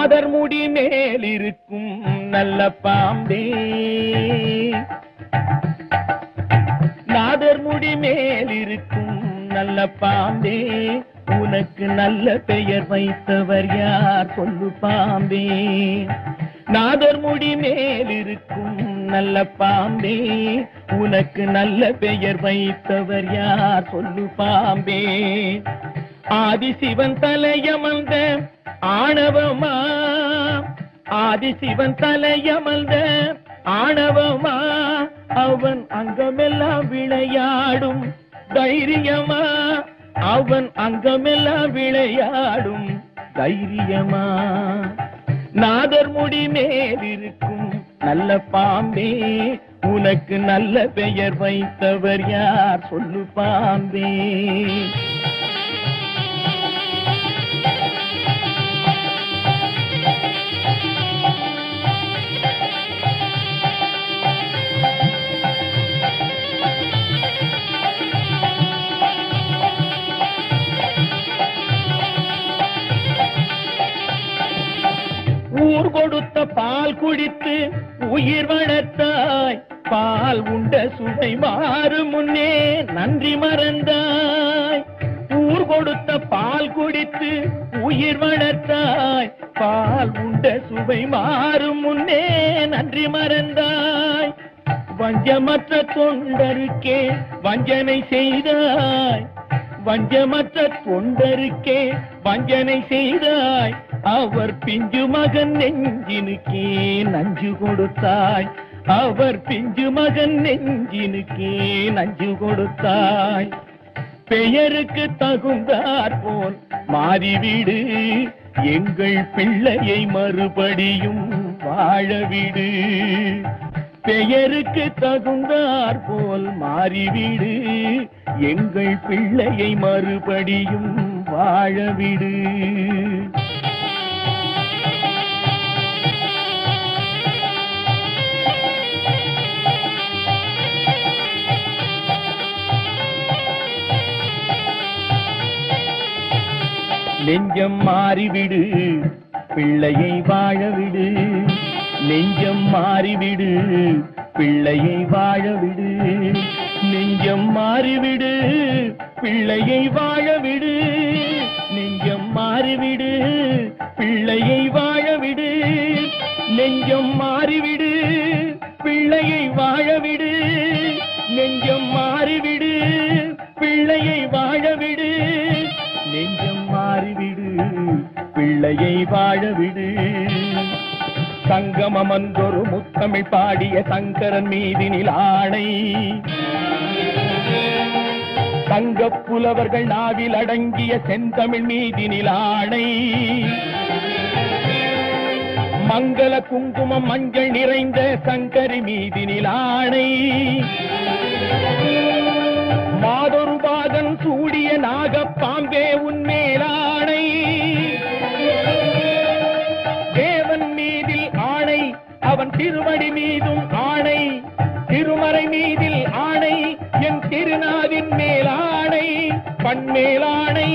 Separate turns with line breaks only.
நாதர் முடி மேலிருக்கும் நல்ல பாம்பே, நாதர் முடி மேலிருக்கும் நல்ல பாம்பே, உனக்கு நல்ல பெயர் வைத்தவர் யார் சொல்லு பாம்பே. நாதர் முடி மேலிருக்கும் நல்ல பாம்பே, உனக்கு நல்ல பெயர் வைத்தவர் யார் சொல்லு பாம்பே. ஆதிசிவன் தலையமர்ந்த ஆணவமா, ஆதிசிவன் தலையமர்ந்த ஆணவமா, அவன் அங்கமெல்லாம் விளையாடும் தைரியமா, அவன் அங்கமெல்லாம் விளையாடும் தைரியமா. நாதர் முடி மேலிருக்கும் நல்ல பாம்பே, உனக்கு நல்ல பெயர் வைத்தவர் யார் சொல்லு பாம்பே. ஊர் கொடுத்த பால் குடித்து உயிர் வளர்த்தாய், பால் உண்ட சுவை மாறு முன்னே நன்றி மறந்தாய். ஊர் கொடுத்த பால் குடித்து உயிர் வளர்த்தாய், பால் உண்ட சுவை மாறு முன்னே நன்றி மறந்தாய். வஞ்சமற்ற தொண்டருக்கே வஞ்சனை செய்தாய், வஞ்சமற்ற தொண்டருக்கே வஞ்சனை செய்தாய். அவர் பிஞ்சு மகன் நெஞ்சினுக்கே நஞ்சு கொடுத்தாய், அவர் பிஞ்சு மகன் நெஞ்சினுக்கே நஞ்சு கொடுத்தாய். பெயருக்கு தகுந்தாற் போல் மாறிவிடு, எங்கள் பிள்ளையை மறுபடியும் வாழவிடு. பெயருக்கு தகுந்தாற் போல் மாறிவிடு, எங்கள் பிள்ளையை மறுபடியும் வாழவிடு. நெஞ்சம் மாறிவிடு, பிள்ளையை வாழவிடு. நெஞ்சம் மாறிவிடு, பிள்ளையை வாழவிடு. நெஞ்சம் மாறிவிடு, பிள்ளையை வாழவிடு. நெஞ்சம் மாறிவிடு, பிள்ளையை வாழவிடு. நெஞ்சம் மாறிவிடு, பிள்ளையை வாழவிடு. நெஞ்சம் மாறிவிடு, பிள்ளையை வாழவிடு. நெஞ்சம் மாறிவிடு, பிள்ளையை வாழவிடு. சங்கமமன்றொரு முத்தமிழ் பாடிய சங்கரன் மீதினில் ஆணை, சங்கப் புலவர்கள் நாவில் அடங்கிய செந்தமிழ் மீதினில் ஆணை. மங்கள குங்குமம் மஞ்சள் நிறைந்த சங்கரி மீதினில் ஆணை. மாதொரு பாகன் சூடிய நாகப்பாம்பே உன்மேலாணை. தேவன் மீதில் ஆணை, அவன் திருவடி மீதும் ஆணை. திருமறை மீதில் ஆணை, என் திருநாவின் மேலாணை. பண்மேலாணை.